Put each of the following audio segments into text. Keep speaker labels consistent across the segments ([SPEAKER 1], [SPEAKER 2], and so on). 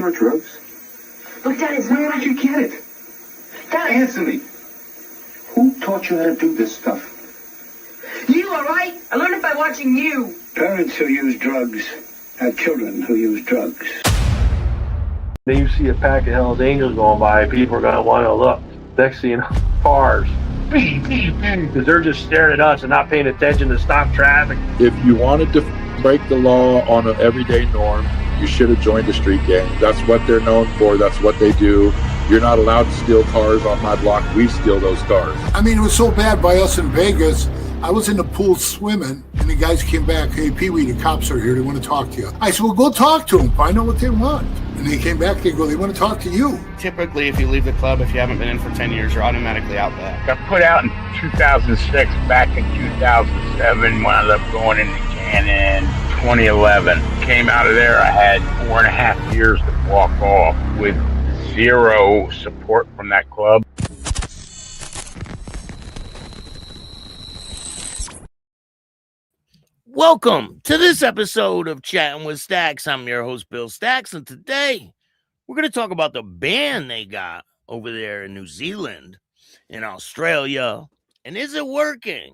[SPEAKER 1] or drugs?
[SPEAKER 2] Look, Dad, it's
[SPEAKER 1] Where did you get it?
[SPEAKER 2] Dad.
[SPEAKER 1] Answer me. Who taught you how to do this stuff?
[SPEAKER 2] You, all right? I learned it by watching you.
[SPEAKER 3] Parents who use drugs have children who use drugs.
[SPEAKER 4] Then you see a pack of Hell's Angels going by, people are going to want to look. Next thing you know, cars, because they're just staring at us and not paying attention to stop traffic.
[SPEAKER 5] If you wanted to break the law on an everyday norm, you should have joined a street gang. That's what they're known for. That's what they do. You're not allowed to steal cars on my block. We steal those cars.
[SPEAKER 6] I mean, it was so bad by us in Vegas. I was in the pool swimming, and the guys came back. Hey, Pee-wee, the cops are here. They want to talk to you. I said, well, go talk to them. Find out what they want. And they came back. They go, they want to talk to you.
[SPEAKER 7] Typically, if you leave the club, if you haven't been in for 10 years, you're automatically out back.
[SPEAKER 8] Got put out in 2006. Back in 2007, wound up going into Chattin. 2011. Came out of there, I had 4.5 years to walk off with zero support from that club.
[SPEAKER 9] Welcome to this episode of Chatting with Staxx. I'm your host, Bill Staxx, and today we're going to talk about the ban they got over there in New Zealand, in Australia, and is it working?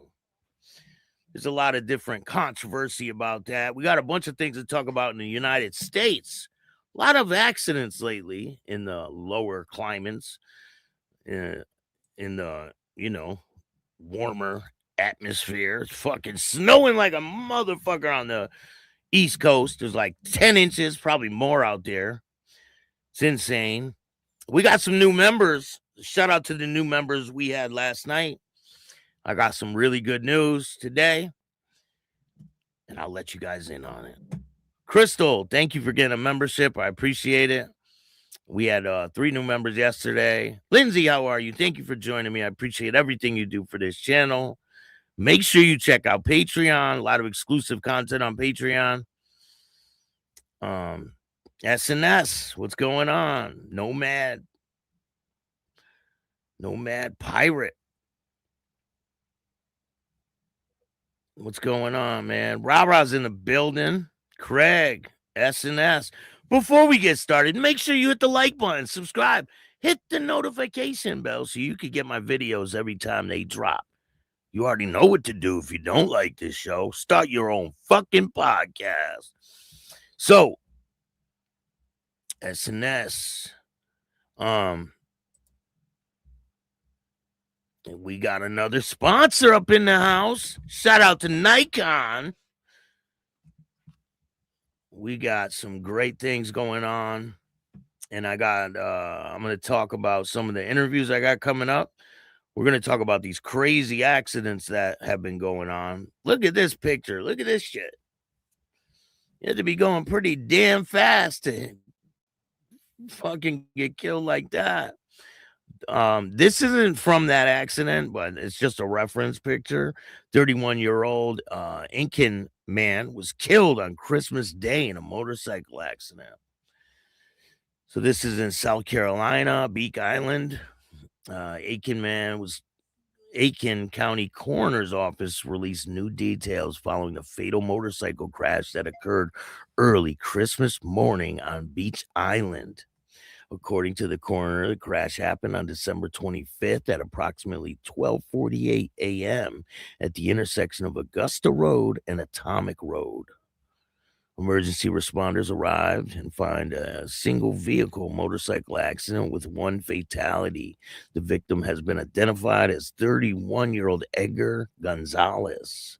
[SPEAKER 9] There's a lot of different controversy about that. We got a bunch of things to talk about in the United States. A lot of accidents lately in the lower climates, in the, warmer atmosphere. It's fucking snowing like a motherfucker on the East Coast. There's like 10 inches, probably more out there. It's insane. We got some new members. Shout out to the new members we had last night. I got some really good news today, and I'll let you guys in on it. Crystal, thank you for getting a membership. I appreciate it. We had 3 new members yesterday. Lindsay, how are you? Thank you for joining me. I appreciate everything you do for this channel. Make sure you check out Patreon. A lot of exclusive content on Patreon. SNS, what's going on? Nomad Pirate. What's going on, man? Rah-Rah's in the building. Craig, SNS. Before we get started, make sure you hit the like button, subscribe, hit the notification bell so you can get my videos every time they drop. You already know what to do if you don't like this show. Start your own fucking podcast. So, SNS. We got another sponsor up in the house. Shout out to Nikon. We got some great things going on. And I'm going to talk about some of the interviews I got coming up. We're going to talk about these crazy accidents that have been going on. Look at this picture. Look at this shit. You have to be going pretty damn fast to fucking get killed like that. This isn't from that accident, but it's just a reference picture. 31-year-old Incan man was killed on Christmas Day in a motorcycle accident. So this is in South Carolina, Beak Island. Aiken County Coroner's Office released new details following the fatal motorcycle crash that occurred early Christmas morning on Beach Island. According to the coroner, the crash happened on December 25th at approximately 12:48 a.m. at the intersection of Augusta Road and Atomic Road. Emergency responders arrived and find a single vehicle motorcycle accident with 1 fatality. The victim has been identified as 31-year-old Edgar Gonzalez.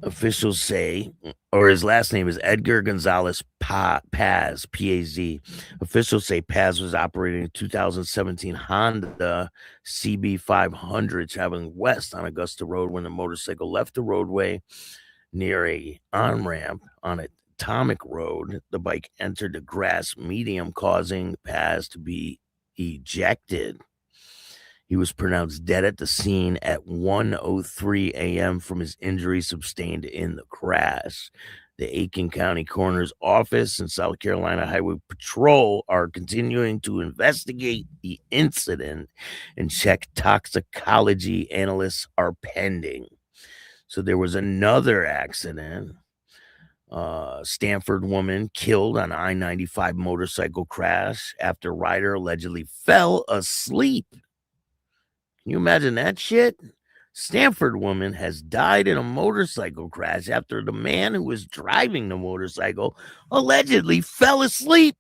[SPEAKER 9] Officials say, or his last name is Edgar Gonzalez Paz, P-A-Z. Officials say Paz was operating a 2017 Honda CB500 traveling west on Augusta Road when the motorcycle left the roadway near a on-ramp on Atomic Road. The bike entered the grass medium, causing Paz to be ejected. He was pronounced dead at the scene at 1:03 a.m. from his injuries sustained in the crash. The Aiken County Coroner's Office and South Carolina Highway Patrol are continuing to investigate the incident and check toxicology analysts are pending. So there was another accident Stanford woman killed on I-95 motorcycle crash after rider allegedly fell asleep. Can you imagine that shit? Stanford woman has died in a motorcycle crash after the man who was driving the motorcycle allegedly fell asleep.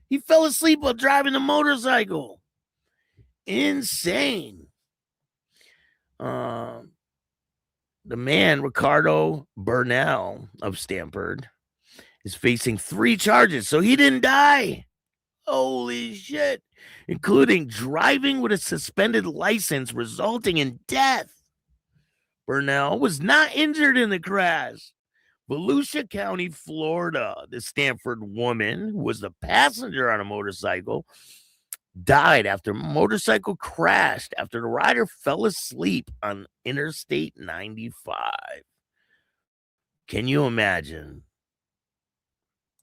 [SPEAKER 9] He fell asleep while driving the motorcycle. Insane. The man, Ricardo Bernal of Stanford, is facing 3 charges, so he didn't die. Holy shit. Including driving with a suspended license resulting in death. Bernal was not injured in the crash. Volusia County, Florida. The Stanford woman, who was the passenger on a motorcycle, died after a motorcycle crashed after the rider fell asleep on Interstate 95. Can you imagine?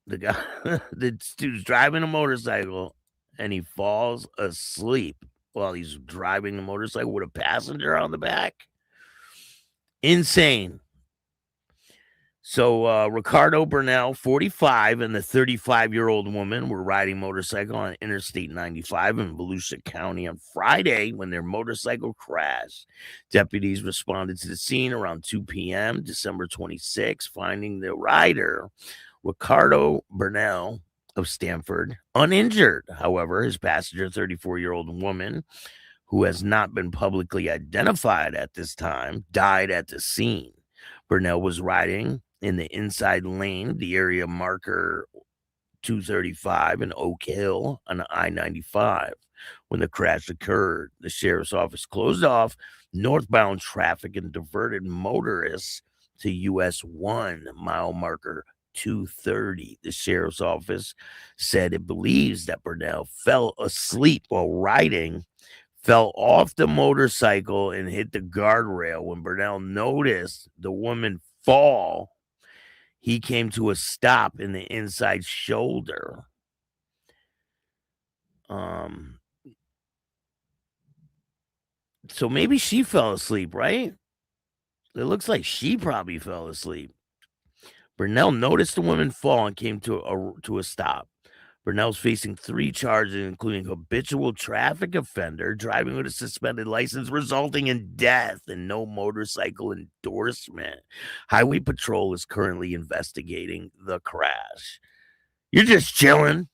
[SPEAKER 9] The guy, the dude's driving a motorcycle and he falls asleep while he's driving the motorcycle with a passenger on the back. Insane. So Ricardo Bernal, 45, and the 35-year-old woman were riding motorcycle on Interstate 95 in Volusia County on Friday when their motorcycle crashed. Deputies responded to the scene around 2 p.m. December 26, finding the rider, Ricardo Bernal of Stanford, uninjured. However, his passenger, 34-year-old woman, who has not been publicly identified at this time, died at the scene. Bernal was riding in the inside lane, the area marker 235 in Oak Hill on I-95 when the crash occurred. The sheriff's office closed off northbound traffic and diverted motorists to US 1 mile marker 230. The sheriff's office said it believes that Bernal fell asleep while riding, fell off the motorcycle and hit the guardrail. When Bernal noticed the woman fall, he came to a stop in the inside shoulder. So maybe she fell asleep, right? It looks like she probably fell asleep. Bernal noticed the woman fall and came to a stop. Bernal's facing 3 charges, including habitual traffic offender, driving with a suspended license, resulting in death, and no motorcycle endorsement. Highway Patrol is currently investigating the crash. You're just chilling,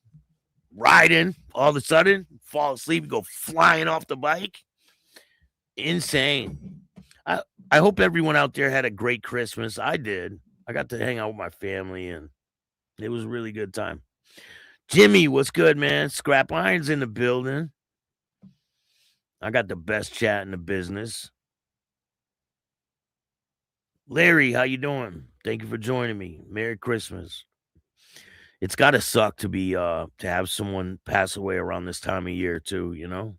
[SPEAKER 9] riding, all of a sudden, fall asleep, go flying off the bike. Insane. I hope everyone out there had a great Christmas. I did. I got to hang out with my family, and it was a really good time. Jimmy, what's good, man? Scrap Iron's in the building. I got the best chat in the business. Larry, how you doing? Thank you for joining me. Merry Christmas. It's got to suck to be to have someone pass away around this time of year too, you know?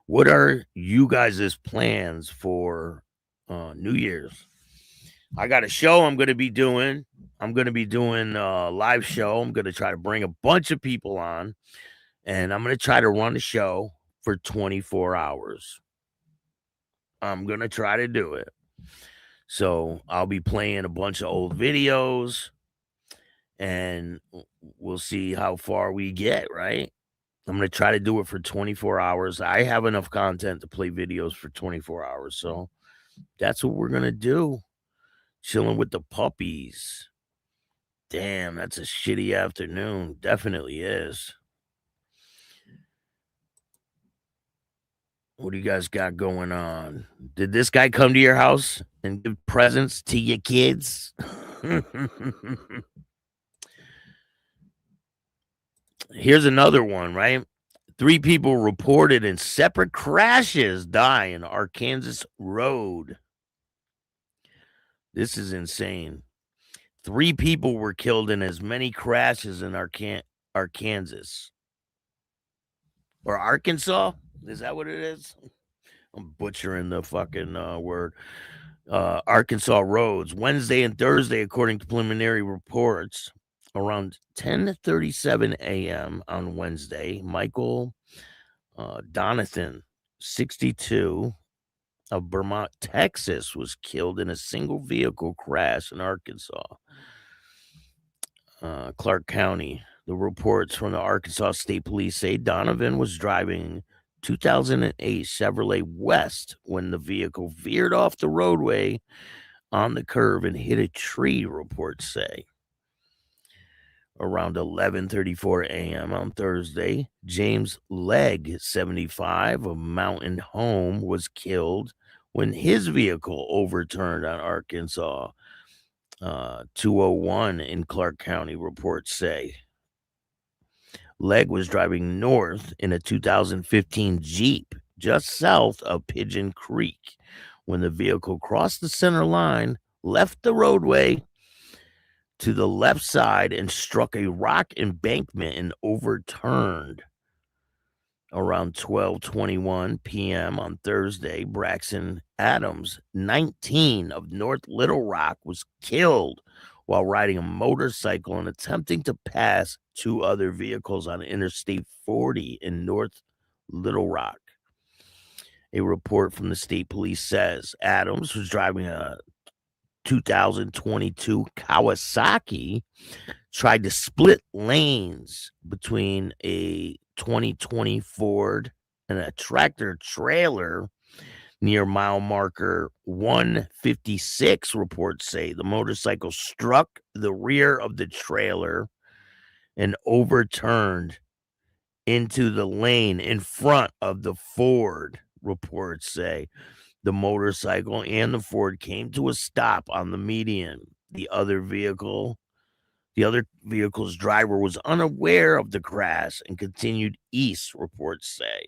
[SPEAKER 9] What are you guys' plans for New Year's? I got a show I'm going to be doing. I'm going to be doing a live show. I'm going to try to bring a bunch of people on, and I'm going to try to run the show for 24 hours. I'm going to try to do it. So I'll be playing a bunch of old videos, and we'll see how far we get, right? I'm going to try to do it for 24 hours. I have enough content to play videos for 24 hours, so that's what we're going to do. Chilling with the puppies. Damn, that's a shitty afternoon. Definitely is. What do you guys got going on? Did this guy come to your house and give presents to your kids? Here's another one, right? 3 people reported in separate crashes die in Arkansas road. This is insane. 3 people were killed in as many crashes in Arkansas. Or Arkansas? Is that what it is? I'm butchering the fucking word. Arkansas roads. Wednesday and Thursday, according to preliminary reports, around 10:37 a.m. on Wednesday, Michael Donathan, 62, of Vermont, Texas, was killed in a single vehicle crash in Arkansas. Clark County. The reports from the Arkansas State Police say Donovan was driving 2008 Chevrolet West when the vehicle veered off the roadway on the curve and hit a tree, reports say. Around 11:34 a.m. on Thursday, James Legg, 75, of Mountain Home, was killed when his vehicle overturned on Arkansas 201 in Clark County, reports say. Legg was driving north in a 2015 Jeep just south of Pigeon Creek when the vehicle crossed the center line, left the roadway to the left side, and struck a rock embankment and overturned. Around 12:21 p.m. on Thursday, Braxton Adams, 19, of North Little Rock, was killed while riding a motorcycle and attempting to pass two other vehicles on Interstate 40 in North Little Rock. A report from the state police says Adams was driving a 2022 Kawasaki, tried to split lanes between a 2020 Ford and a tractor trailer near mile marker 156, reports say. The motorcycle struck the rear of the trailer and overturned into the lane in front of the Ford, reports say. The motorcycle and the Ford came to a stop on the median. The other vehicle's driver was unaware of the crash and continued east, reports say.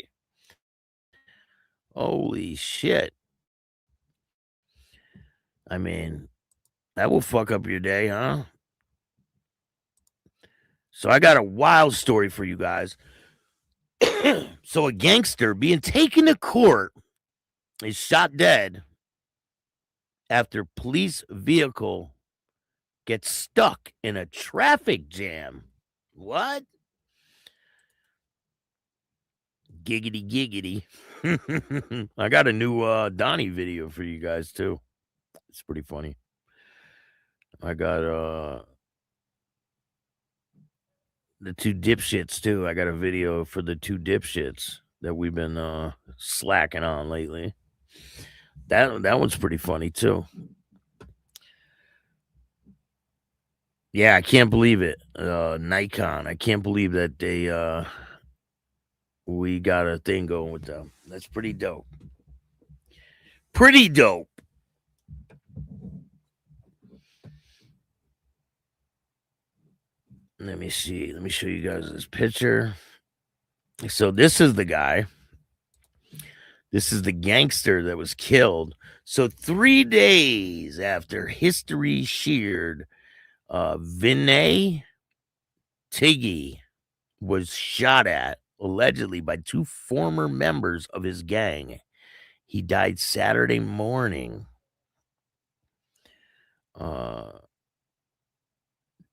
[SPEAKER 9] Holy shit. I mean, that will fuck up your day, huh? So I got a wild story for you guys. So a gangster being taken to court is shot dead after police vehicle gets stuck in a traffic jam. What? Giggity giggity. I got a new Donnie video for you guys too. It's pretty funny. I got the two dipshits too. I got a video for the two dipshits that we've been slacking on lately. That one's pretty funny too. Yeah, I can't believe it. Nikon. I can't believe that we got a thing going with them. That's pretty dope. Pretty dope. Let me see. Let me show you guys this picture. So this is the guy. This is the gangster that was killed. So 3 days after history sheared, Vinay Tiggy was shot at, allegedly by two former members of his gang. He died Saturday morning.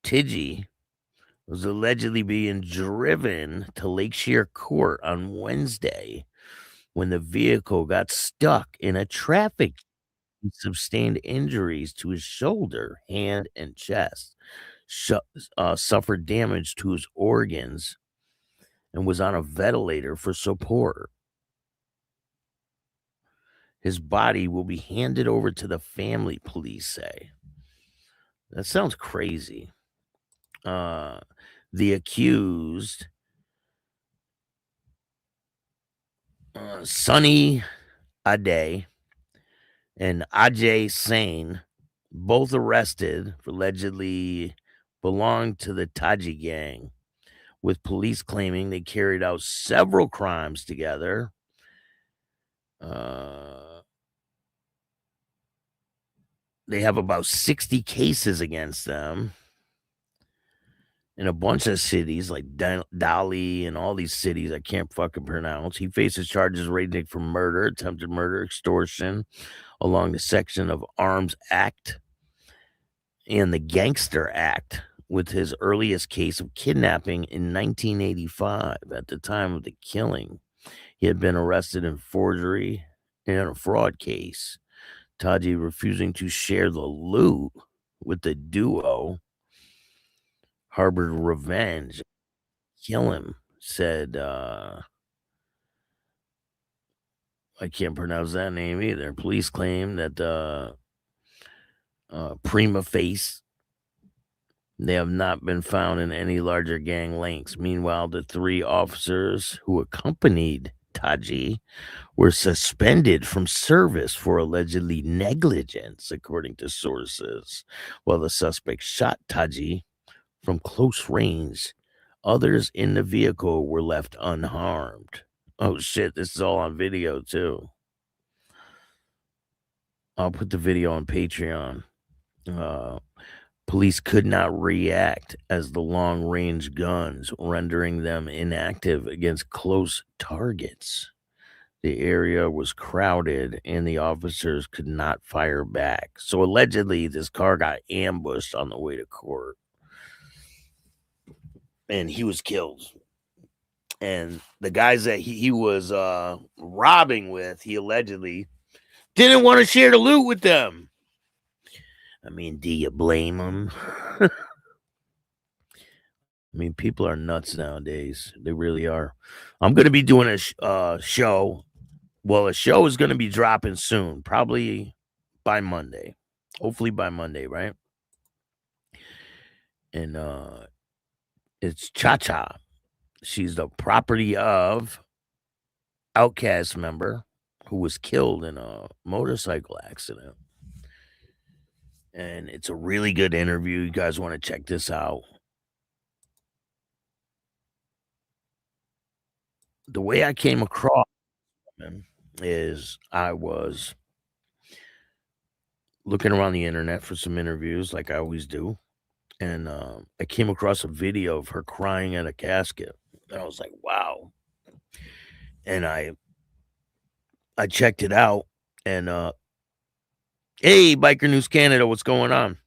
[SPEAKER 9] Tiggy was allegedly being driven to Lakeshore Court on Wednesday when the vehicle got stuck in a traffic. He sustained injuries to his shoulder, hand, and chest, suffered damage to his organs, and was on a ventilator for support. His body will be handed over to the family, police say. That sounds crazy. The accused, Sunny Ade and Ajay Sane, both arrested for allegedly belonged to the Taji gang, with police claiming they carried out several crimes together. They have about 60 cases against them in a bunch of cities like Dali and all these cities I can't fucking pronounce. He faces charges ranging from murder, attempted murder, extortion, along the section of Arms Act and the Gangster Act, with his earliest case of kidnapping in 1985. At the time of the killing, he had been arrested in forgery in a fraud case. Taji refusing to share the loot with the duo harbored revenge. Kill him, said, I can't pronounce that name either. Police claim that prima facie, they have not been found in any larger gang links. Meanwhile, the 3 officers who accompanied Taji were suspended from service for allegedly negligence, according to sources. While the suspect shot Taji from close range, others in the vehicle were left unharmed. Oh shit, this is all on video too. I'll put the video on Patreon. Police could not react as the long-range guns, rendering them inactive against close targets. The area was crowded and the officers could not fire back. So allegedly, this car got ambushed on the way to court. And he was killed. And the guys that he was robbing with, he allegedly didn't want to share the loot with them. I mean, do you blame them? I mean, people are nuts nowadays. They really are. I'm going to be doing a show. Well, a show is going to be dropping soon, probably by Monday. Hopefully by Monday, right? And it's Cha-Cha. She's the property of Outcast member who was killed in a motorcycle accident. And it's a really good interview. You guys want to check this out. The way I came across him is I was looking around the internet for some interviews like I always do. And I came across a video of her crying at a casket. And I was like, wow. And I checked it out. And hey, Biker News Canada, what's going on?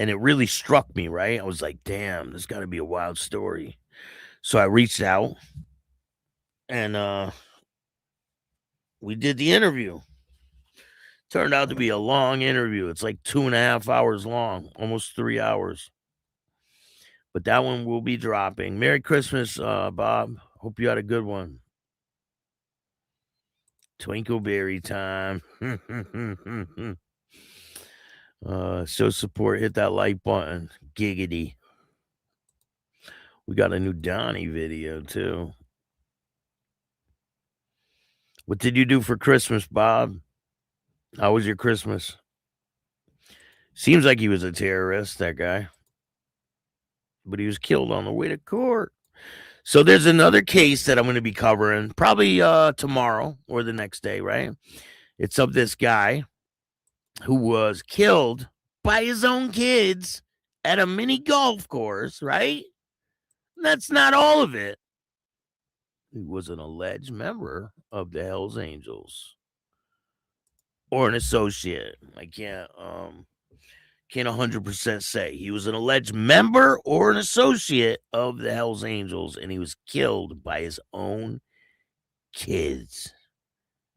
[SPEAKER 9] And it really struck me, right? I was like, damn, this got to be a wild story. So I reached out and we did the interview. Turned out to be a long interview. It's like 2.5 hours long, almost 3 hours. But that one will be dropping. Merry Christmas, Bob. Hope you had a good one. Twinkleberry time. Show support. Hit that like button. Giggity. We got a new Donnie video, too. What did you do for Christmas, Bob? How was your Christmas? Seems like he was a terrorist, that guy. But he was killed on the way to court. So there's another case that I'm going to be covering probably tomorrow or the next day, right? It's of this guy who was killed by his own kids at a mini golf course, right? That's not all of it. He was an alleged member of the Hells Angels or an associate. I can't 100% say. He was an alleged member or an associate of the Hells Angels, and he was killed by his own kids.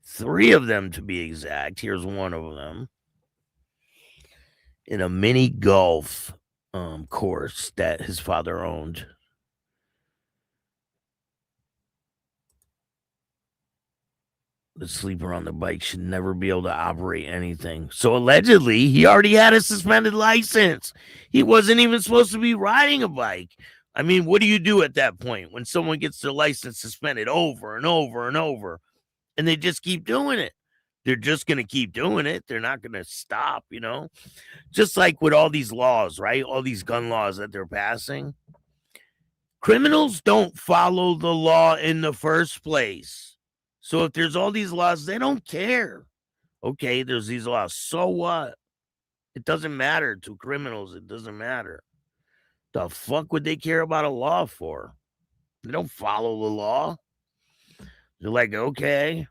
[SPEAKER 9] 3 of them, to be exact. Here's one of them. In a mini golf course that his father owned. The sleeper on the bike should never be able to operate anything. So allegedly, he already had a suspended license. He wasn't even supposed to be riding a bike. I mean, what do you do at that point when someone gets their license suspended over and over and over, and they just keep doing it? They're just going to keep doing it. They're not going to stop, you know? Just like with all these laws, right? All these gun laws that they're passing. Criminals don't follow the law in the first place. So if there's all these laws, they don't care. Okay, there's these laws. So what? It doesn't matter to criminals. It doesn't matter. The fuck would they care about a law for? They don't follow the law. They're like, okay.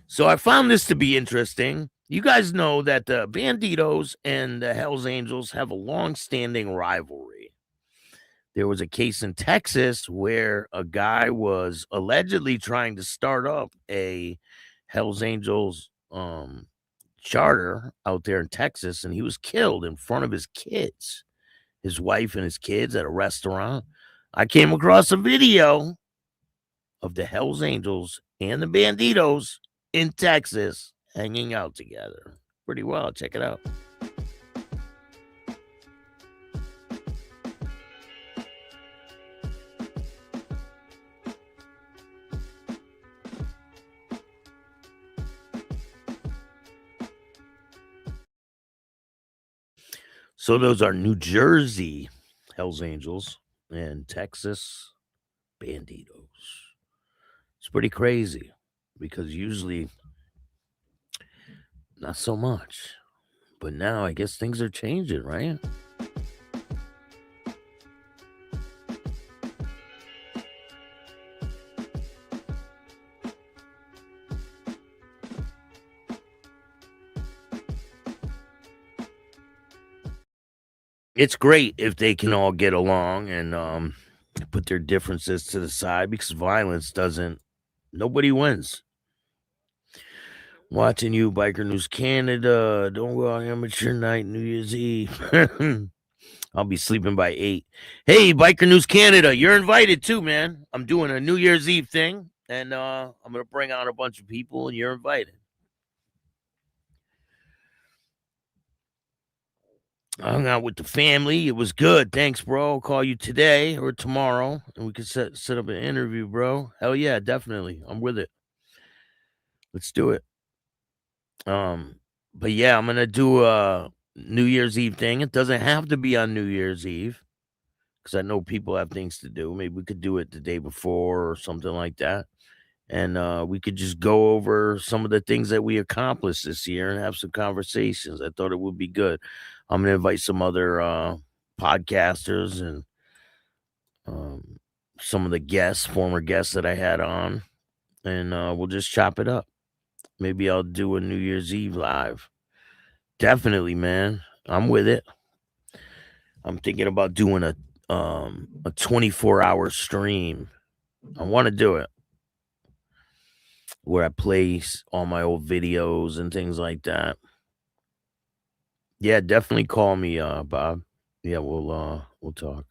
[SPEAKER 9] So I found this to be interesting. You guys know that the Banditos and the Hells Angels have a long-standing rivalry. There was a case in Texas where a guy was allegedly trying to start up a Hell's Angels charter out there in Texas, and he was killed in front of his kids, his wife and his kids at a restaurant. I came across a video of the Hell's Angels and the Banditos in Texas hanging out together. Pretty well. Check it out. So those are New Jersey Hell's Angels and Texas Banditos. It's pretty crazy because usually not so much. But now I guess things are changing, right? It's great if they can all get along and put their differences to the side, because violence doesn't, nobody wins. Watching you, Biker News Canada. Don't go out amateur night, New Year's Eve. I'll be sleeping by 8. Hey, Biker News Canada, you're invited too, man. I'm doing a New Year's Eve thing, and I'm going to bring out a bunch of people, and you're invited. I hung out with the family. It was good. Thanks, bro. I'll call you today or tomorrow, and we can set up an interview, bro. Hell yeah, definitely. I'm with it. Let's do it. But yeah, I'm gonna do a New Year's Eve thing. It doesn't have to be on New Year's Eve, because I know people have things to do. Maybe we could do it the day before or something like that. And we could just go over some of the things that we accomplished this year and have some conversations. I thought it would be good. I'm going to invite some other podcasters and some of the guests, former guests that I had on, and we'll just chop it up. Maybe I'll do a New Year's Eve live. Definitely, man. I'm with it. I'm thinking about doing a 24-hour stream. I want to do it, where I play all my old videos and things like that. Yeah, definitely call me, Bob. Yeah, we'll talk.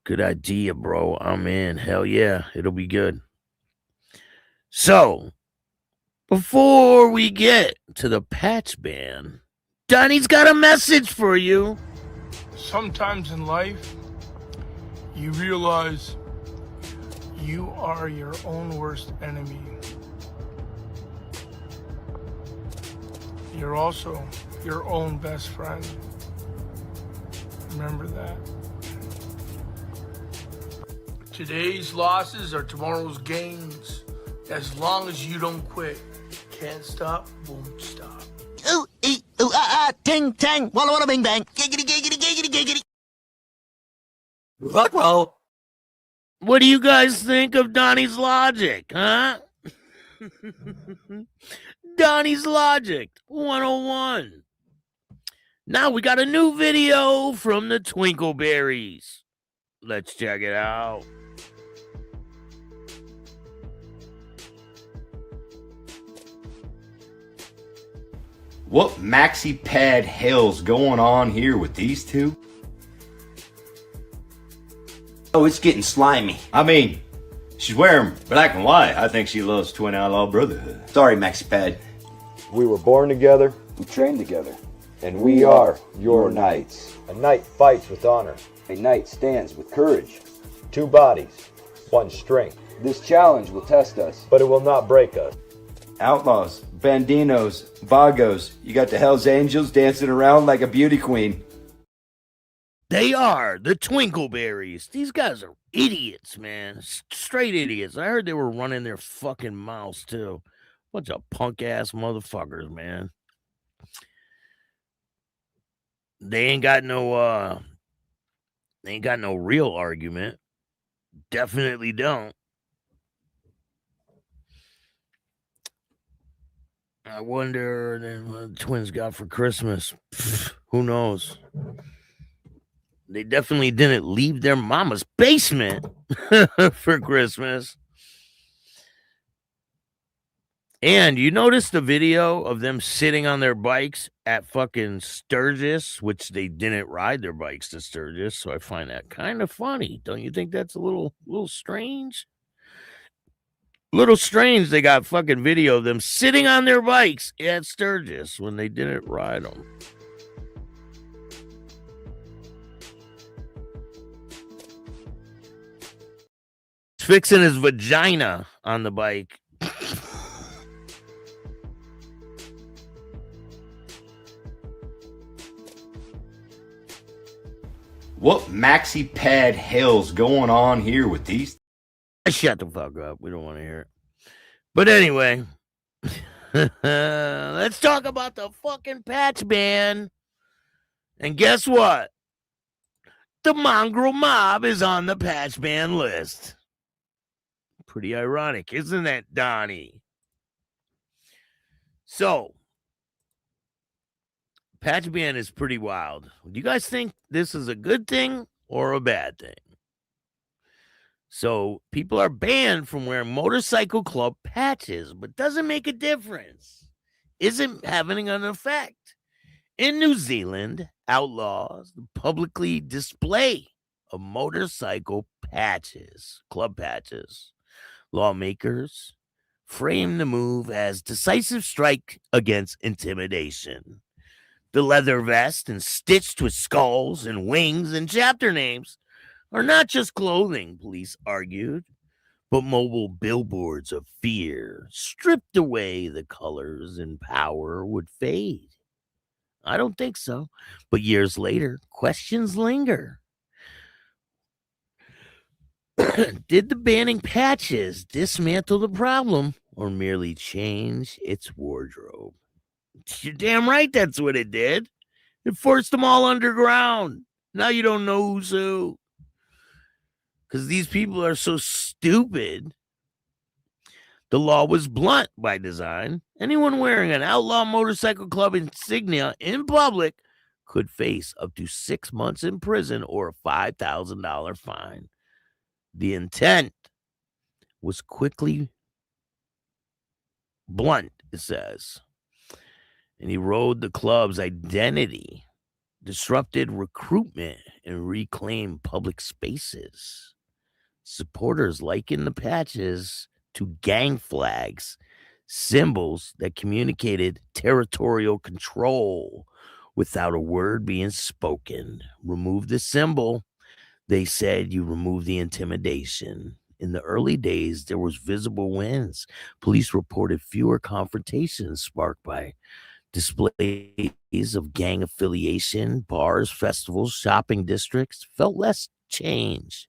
[SPEAKER 9] Good idea, bro. I'm in. Hell yeah, it'll be good. So, before we get to the patch ban, Donnie's got a message for you.
[SPEAKER 10] Sometimes in life, you realize you are your own worst enemy. You're also your own best friend. Remember that. Today's losses are tomorrow's gains. As long as you don't quit. Can't stop, won't stop.
[SPEAKER 11] Ooh, ee, ooh, ah, ah, ting, tang, walla, walla, bing, bang. Giggity, giggity, giggity, giggity.
[SPEAKER 9] Roll. What do you guys think of Donnie's logic, huh? Donnie's Logic 101. Now we got a new video from the Twinkleberries. Let's check it out.
[SPEAKER 12] What maxi pad hell's going on here with these two? Oh, it's getting slimy. I mean, she's wearing black and white. I think she loves Twin Outlaw Brotherhood. Sorry, maxi pad.
[SPEAKER 13] We were born together.
[SPEAKER 14] We trained together.
[SPEAKER 13] And we are your knights.
[SPEAKER 14] A knight fights with honor.
[SPEAKER 13] A knight stands with courage.
[SPEAKER 14] 2 bodies, 1 strength.
[SPEAKER 13] This challenge will test us,
[SPEAKER 14] but it will not break us.
[SPEAKER 12] Outlaws, bandinos, vagos. You got the Hell's Angels dancing around like a beauty queen.
[SPEAKER 9] They are the Twinkleberries. These guys are idiots, man. Straight idiots. I heard they were running their fucking mouths, too. Bunch of punk-ass motherfuckers, man. They ain't got no real argument. Definitely don't. I wonder what the twins got for Christmas. Who knows? They definitely didn't leave their mama's basement for Christmas. And you notice the video of them sitting on their bikes at fucking Sturgis, which they didn't ride their bikes to Sturgis, so I find that kind of funny. Don't you think that's a little strange? Little strange they got fucking video of them sitting on their bikes at Sturgis when they didn't ride them. He's fixing his vagina on the bike.
[SPEAKER 12] What maxi pad hell's going on here with these?
[SPEAKER 9] Shut the fuck up. We don't want to hear it. But anyway, let's talk about the fucking patch ban. And guess what? The mongrel mob is on the patch ban list. Pretty ironic, isn't that, Donnie? So, patch ban is pretty wild. Do you guys think this is a good thing or a bad thing? So people are banned from wearing motorcycle club patches, but doesn't make a difference. Isn't having an effect. In New Zealand, outlaws publicly display of motorcycle patches, club patches. Lawmakers frame the move as decisive strike against intimidation. The leather vest and stitched with skulls and wings and chapter names are not just clothing, police argued, but mobile billboards of fear. Stripped away, the colors and power would fade. I don't think so. But years later, questions linger. Did the banning patches dismantle the problem or merely change its wardrobe? You're damn right that's what it did. It forced them all underground. Now you don't know who's who. Because these people are so stupid. The law was blunt by design. Anyone wearing an outlaw motorcycle club insignia in public could face up to 6 months in prison or a $5,000 fine. The intent was quickly blunt, it says. And he rode the club's identity, disrupted recruitment, and reclaimed public spaces. Supporters likened the patches to gang flags, symbols that communicated territorial control without a word being spoken. Remove the symbol, they said, you remove the intimidation. In the early days, there was visible wins. Police reported fewer confrontations sparked by displays of gang affiliation. Bars, festivals, shopping districts felt less change.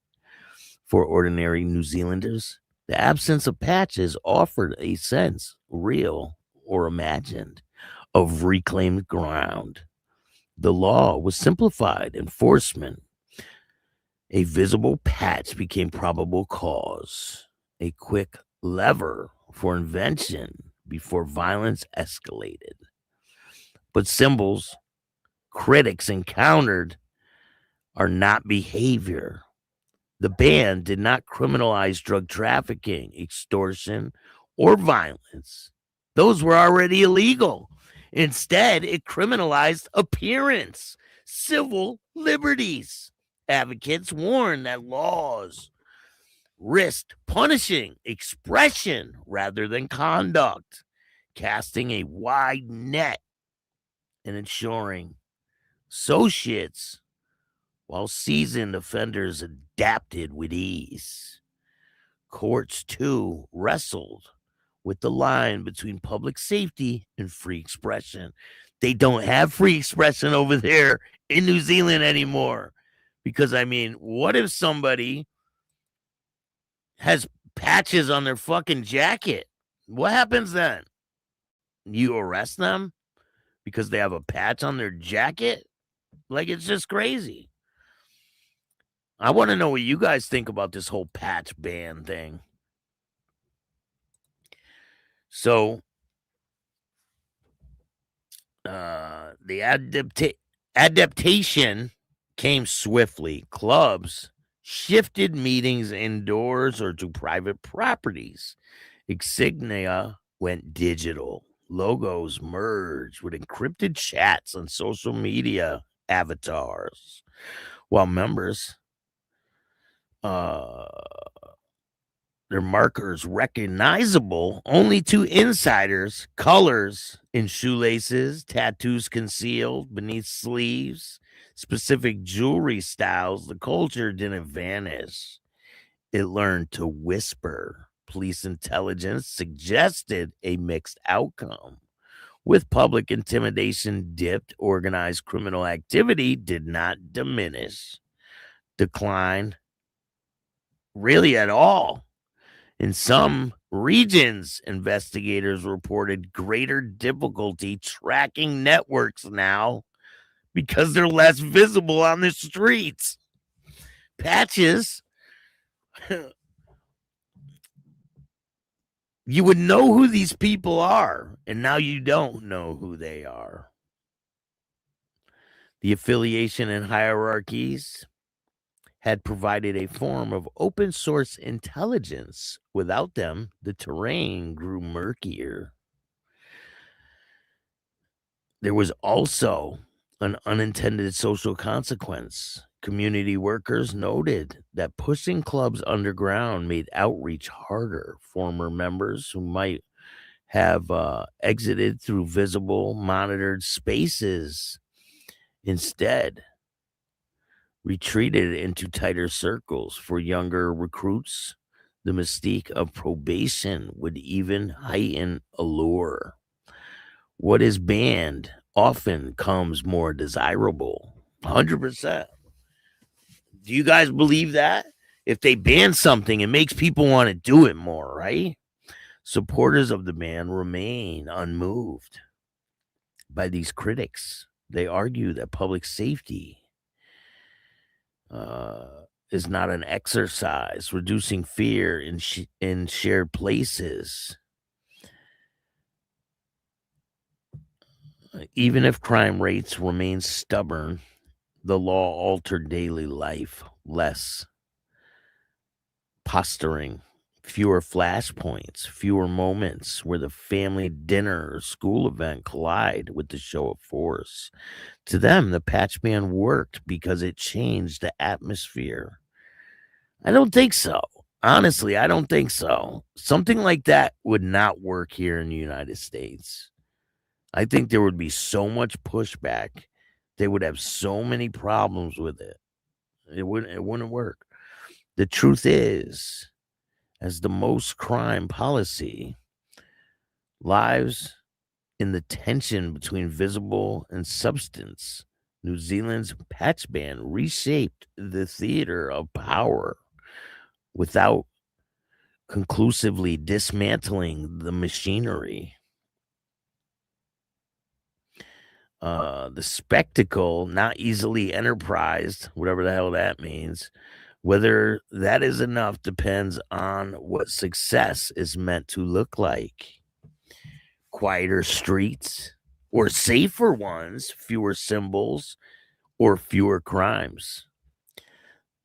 [SPEAKER 9] For ordinary New Zealanders, the absence of patches offered a sense, real or imagined, of reclaimed ground. The law was simplified. Enforcement. A visible patch became probable cause, a quick lever for invention before violence escalated. But symbols critics encountered are not behavior. The ban did not criminalize drug trafficking, extortion, or violence. Those were already illegal. Instead, it criminalized appearance, civil liberties. Advocates warn that laws risked punishing expression rather than conduct, casting a wide net and ensuring associates, while seasoned offenders adapted with ease. Courts, too, wrestled with the line between public safety and free expression. They don't have free expression over there in New Zealand anymore. Because, I mean, what if somebody has patches on their fucking jacket? What happens then? You arrest them because they have a patch on their jacket? Like, it's just crazy. I want to know what you guys think about this whole patch ban thing. So, the adaptation came swiftly. Clubs shifted meetings indoors or to private properties. Insignia went digital. Logos merged with encrypted chats on social media avatars, while members, their markers recognizable only to insiders, colors in shoelaces, tattoos concealed beneath sleeves, specific jewelry styles. The culture didn't vanish. It learned to whisper. Police intelligence suggested a mixed outcome. With public intimidation dipped, organized criminal activity did not diminish, decline really at all. In some regions, investigators reported greater difficulty tracking networks now because they're less visible on the streets. Patches, you would know who these people are, and now you don't know who they are. The affiliation and hierarchies had provided a form of open source intelligence. Without them, the terrain grew murkier. There was also an unintended social consequence. Community workers noted that pushing clubs underground made outreach harder. Former members who might have exited through visible, monitored spaces instead retreated into tighter circles. For younger recruits, the mystique of probation would even heighten allure. What is banned often comes more desirable. 100%. Do you guys believe that? If they ban something, it makes people want to do it more, right? Supporters of the ban remain unmoved by these critics. They argue that public safety is not an exercise, reducing fear in shared places. Even if crime rates remain stubborn, the law altered daily life. Less posturing, fewer flashpoints, fewer moments where the family dinner or school event collide with the show of force. To them, the patch ban worked because it changed the atmosphere. I don't think so. Honestly, I don't think so. Something like that would not work here in the United States. I think there would be so much pushback. They would have so many problems with it. It wouldn't work. The truth is, as the most crime policy, lies in the tension between visible and substance. New Zealand's patch ban reshaped the theater of power without conclusively dismantling the machinery. The spectacle, not easily enterprised, whatever the hell that means. Whether that is enough depends on what success is meant to look like. Quieter streets or safer ones, fewer symbols or fewer crimes.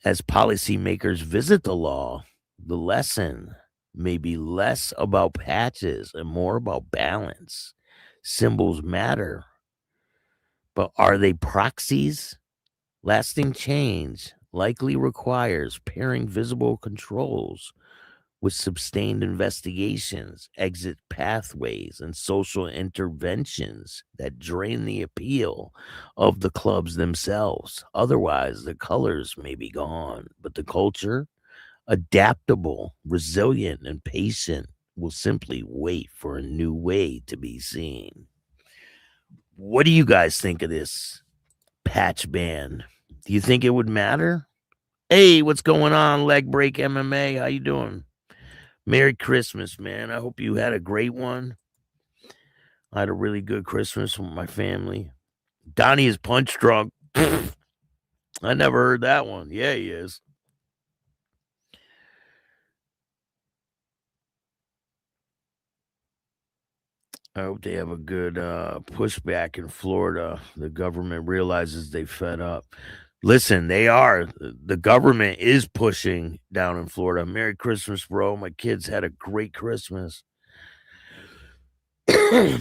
[SPEAKER 9] As policymakers visit the law, the lesson may be less about patches and more about balance. Symbols matter, but are they proxies? Lasting change likely requires pairing visible controls with sustained investigations, exit pathways, and social interventions that drain the appeal of the clubs themselves. Otherwise, the colors may be gone, but the culture, adaptable, resilient, and patient, will simply wait for a new way to be seen. What do you guys think of this patch ban? Do you think it would matter? Hey, what's going on, Leg Break MMA? How you doing? Merry Christmas, man. I hope you had a great one. I had a really good Christmas with my family. Donnie is punch drunk. I never heard that one. Yeah, he is. I hope they have a good pushback in Florida. The government realizes they fed up. Listen, they are. The government is pushing down in Florida. Merry Christmas, bro. My kids had a great Christmas.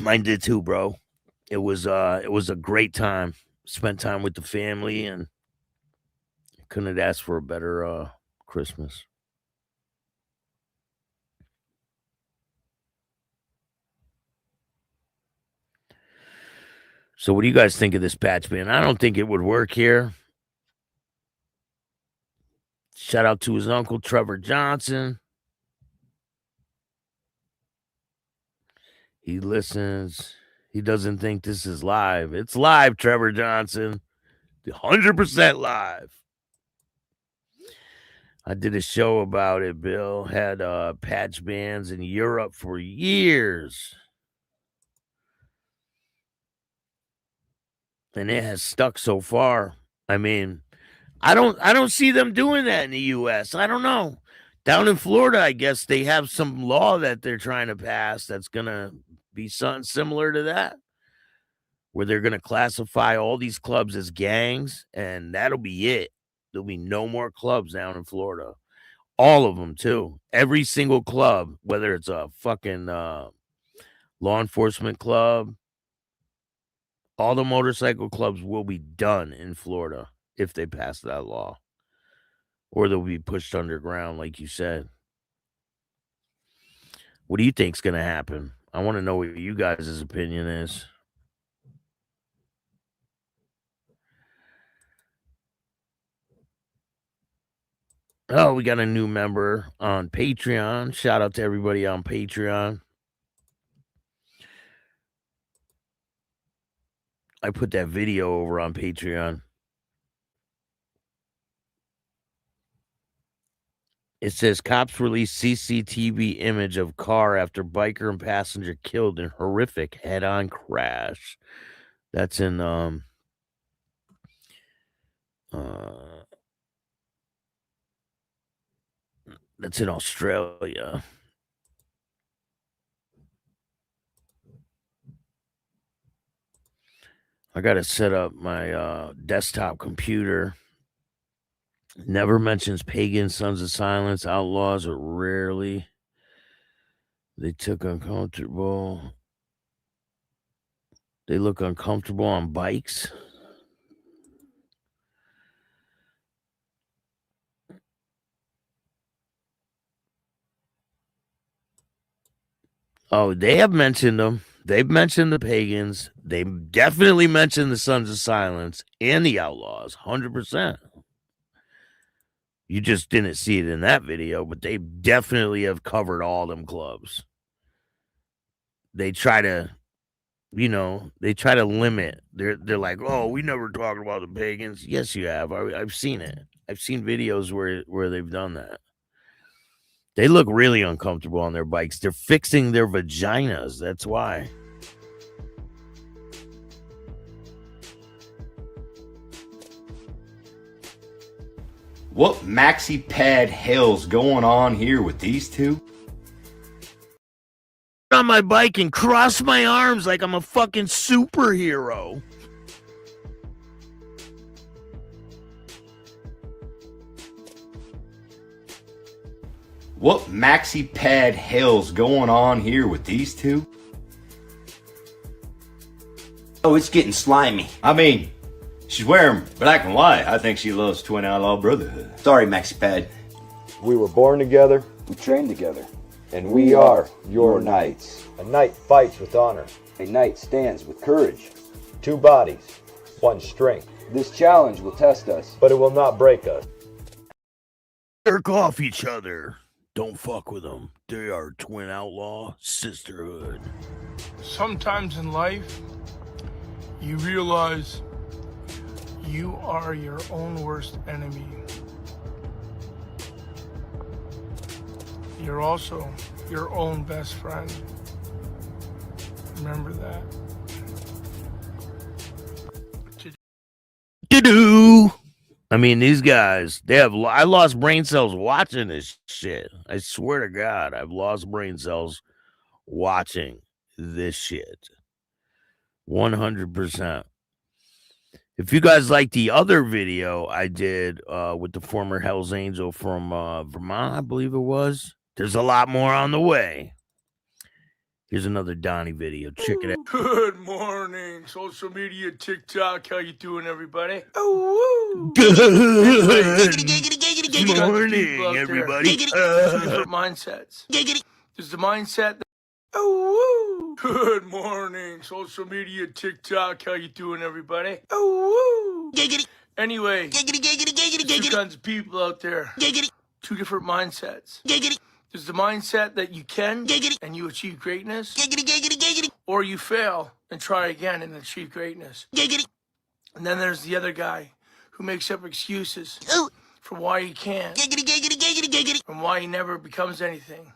[SPEAKER 9] Mine did too, bro. It was a great time. Spent time with the family and couldn't have asked for a better Christmas. So what do you guys think of this patch ban? I don't think it would work here. Shout out to his uncle, Trevor Johnson. He listens. He doesn't think this is live. It's live, Trevor Johnson. 100% live. I did a show about it, Bill. Had patch bans in Europe for years. And it has stuck so far. I mean, I don't see them doing that in the US. I don't know. Down in Florida, I guess they have some law that they're trying to pass that's gonna be something similar to that, where they're gonna classify all these clubs as gangs, and that'll be it. There'll be no more clubs down in Florida. All of them, too. Every single club, whether it's a fucking law enforcement club, all the motorcycle clubs will be done in Florida if they pass that law. Or they'll be pushed underground, like you said. What do you think's going to happen? I want to know what you guys' opinion is. Oh, we got a new member on Patreon. Shout out to everybody on Patreon. I put that video over on Patreon. It says cops release CCTV image of car after biker and passenger killed in horrific head-on crash. That's in that's in Australia. I got to set up my desktop computer. Never mentions pagan, sons of silence, outlaws, or rarely. They took uncomfortable. They look uncomfortable on bikes. Oh, they have mentioned them. They've mentioned the pagans. They definitely mentioned the Sons of Silence and the Outlaws, 100%. You just didn't see it in that video, but they definitely have covered all them clubs. They try to, limit. They're like, oh, we never talked about the pagans. Yes, you have. I've seen it. I've seen videos where they've done that. They look really uncomfortable on their bikes. They're fixing their vaginas. That's why.
[SPEAKER 12] What maxi pad hell's going on here with these two?
[SPEAKER 9] On my bike and cross my arms like I'm a fucking superhero.
[SPEAKER 12] What maxi pad hell's going on here with these two?
[SPEAKER 11] Oh, it's getting slimy.
[SPEAKER 12] I mean, she's wearing black and white. I think she loves Twin Outlaw Brotherhood.
[SPEAKER 11] Sorry, maxi pad.
[SPEAKER 13] We were born together. We trained together. And we are your knights. A knight fights with honor. A knight stands with courage. Two bodies, one strength. This challenge will test us, but it will not break us.
[SPEAKER 9] Jerk off each other. Don't fuck with them. They are twin outlaw sisterhood.
[SPEAKER 10] Sometimes in life, you realize you are your own worst enemy. You're also your own best friend. Remember that.
[SPEAKER 9] Do-do. I mean, these guys, I lost brain cells watching this shit. I swear to God, I've lost brain cells watching this shit. 100%. If you guys like the other video I did with the former Hells Angel from Vermont, I believe it was, there's a lot more on the way. Here's another Donnie video. Check it out.
[SPEAKER 10] Good morning, social media, TikTok. How you doing, everybody? Oh,
[SPEAKER 9] Good
[SPEAKER 10] morning,
[SPEAKER 9] everybody.
[SPEAKER 10] Two different mindsets. There's the mindset that, oh, good morning, social media, TikTok. How you doing, everybody? Oh, anyway, there's two kinds of people out there. Two different mindsets. There's the mindset that you can and you achieve greatness, or you fail and try again and achieve greatness. And then there's the other guy who makes up excuses for why he can't and why he never becomes anything.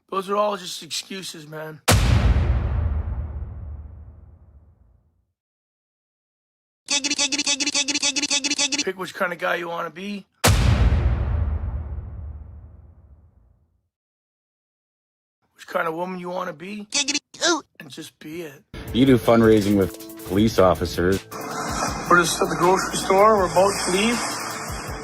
[SPEAKER 10] Those are all just excuses, man. Pick which kind of guy you want to be. Which kind of woman you want to be. And just be it.
[SPEAKER 15] You do fundraising with police officers.
[SPEAKER 10] We're just at the grocery store. We're about to leave.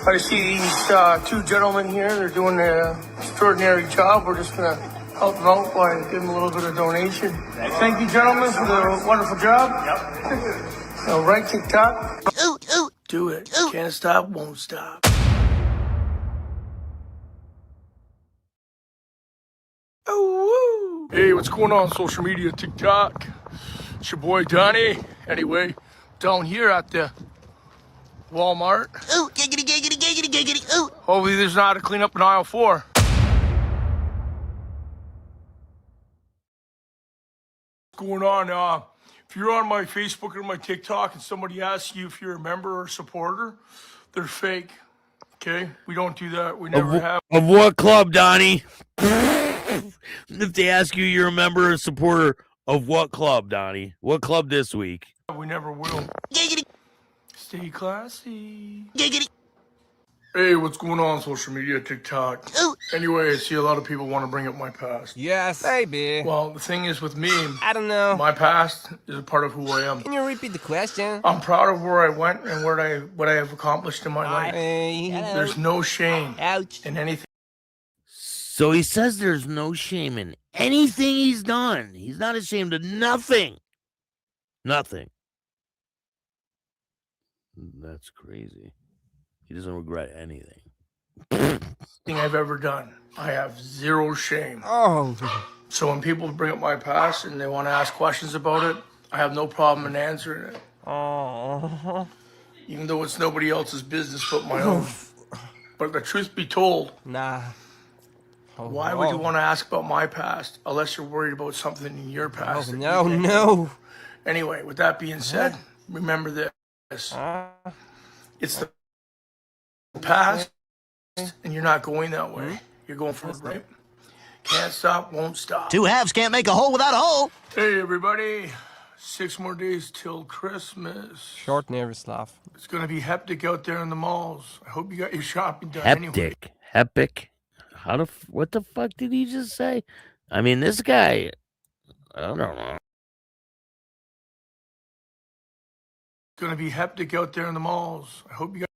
[SPEAKER 10] I see these two gentlemen here. They're doing an extraordinary job. We're just going to help them out by giving them a little bit of donation. Thank you, gentlemen, for the wonderful job. Yep. All right, TikTok. Do it. Can't stop, won't stop. Hey, what's going on, social media, TikTok? It's your boy Donnie. Anyway, down here at the Walmart. Hopefully there's not a clean up in aisle 4. What's going on? If you're on my Facebook or my TikTok and somebody asks you if you're a member or supporter, they're fake. Okay? We don't do that. We never have.
[SPEAKER 9] Of what club, Donnie? If they ask you you're a member or supporter of what club, Donnie? What club this week?
[SPEAKER 10] We never will. Stay classy. Hey, what's going on, social media, TikTok? Anyway, I see a lot of people want to bring up my past.
[SPEAKER 16] Yes, maybe.
[SPEAKER 10] Well, the thing is with me,
[SPEAKER 16] I don't know.
[SPEAKER 10] My past is a part of who I am.
[SPEAKER 16] Can you repeat the question?
[SPEAKER 10] I'm proud of where I went and what I have accomplished in my life. There's no shame in anything.
[SPEAKER 9] So he says there's no shame in anything he's done. He's not ashamed of nothing. Nothing. That's crazy. He doesn't regret anything.
[SPEAKER 10] Thing I've ever done. I have zero shame.
[SPEAKER 16] Oh.
[SPEAKER 10] So when people bring up my past and they want to ask questions about it, I have no problem in answering it.
[SPEAKER 16] Oh.
[SPEAKER 10] Even though it's nobody else's business but my own. But the truth be told,
[SPEAKER 16] nah.
[SPEAKER 10] Why would you want to ask about my past unless you're worried about something in your past?
[SPEAKER 16] No.
[SPEAKER 10] Anyway, with that being said, remember this. It's the past, and you're not going that way. You're going forward, right? Can't stop, won't stop.
[SPEAKER 11] Two halves can't make a hole without a hole.
[SPEAKER 10] Hey, everybody. 6 more days till Christmas.
[SPEAKER 16] Short nervous laugh.
[SPEAKER 10] It's going to be hectic out there in the malls. I hope you got your shopping done anyway.
[SPEAKER 9] Hectic. What the fuck did he just say? I mean, this guy, I don't know.
[SPEAKER 10] It's going to be hectic out there in the malls. I hope you got.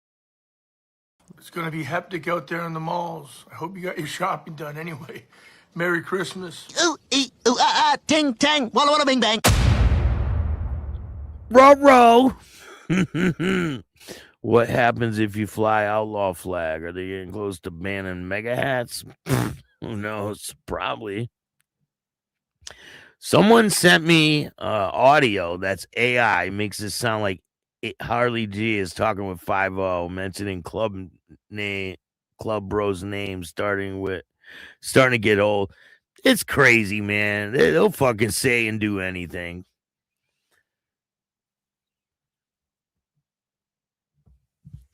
[SPEAKER 10] It's going to be hectic out there in the malls. I hope you got your shopping done anyway. Merry Christmas.
[SPEAKER 11] Ting, tang, walla, walla, bing, bang.
[SPEAKER 9] Row. What happens if you fly outlaw flag? Are they getting close to banning mega hats? Who knows? Probably. Someone sent me audio that's AI. Makes it sound like Harley G is talking with 5-0, mentioning club bros names, starting to get old. It's crazy, man. They'll fucking say and do anything.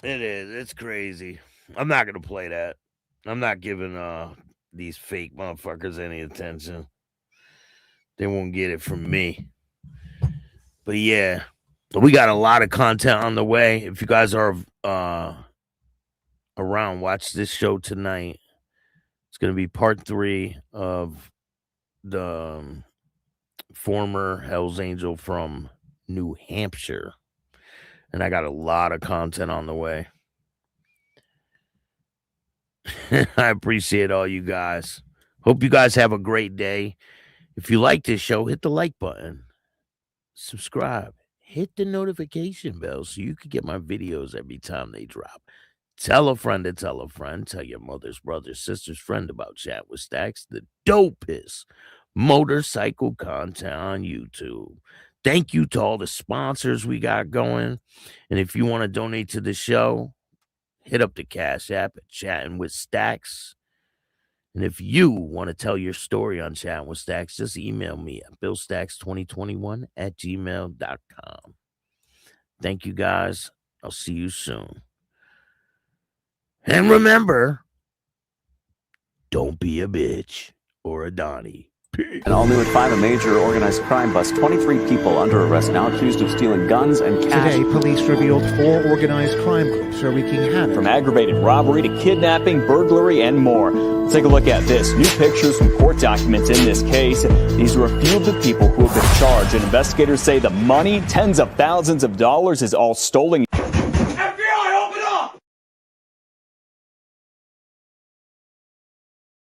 [SPEAKER 9] It is. It's crazy. I'm not going to play that. I'm not giving these fake motherfuckers any attention. They won't get it from me. But yeah, we got a lot of content on the way. If you guys are around, watch this show tonight. It's going to be part 3 of the former Hells Angel from New Hampshire. And I got a lot of content on the way. I appreciate all you guys. Hope you guys have a great day. If you like this show, hit the like button, subscribe, hit the notification bell so you can get my videos every time they drop. Tell a friend to tell a friend. Tell your mother's brother's sister's friend about Chat with Staxx, the dopest motorcycle content on YouTube. Thank you to all the sponsors we got going. And if you want to donate to the show, hit up the Cash App at Chattin with Staxx. And if you want to tell your story on Chattin with Staxx, just email me at billstax2021@gmail.com. Thank you, guys. I'll see you soon. And remember, don't be a bitch or a Donnie.
[SPEAKER 17] And all new at 5, a major organized crime bust. 23 people under arrest now accused of stealing guns and cash.
[SPEAKER 18] Today, police revealed 4 organized crime groups are wreaking havoc.
[SPEAKER 17] From aggravated robbery to kidnapping, burglary, and more. Let's take a look at this. New pictures from court documents in this case. These are a few of the people who have been charged. And investigators say the money, tens of thousands of dollars, is all stolen.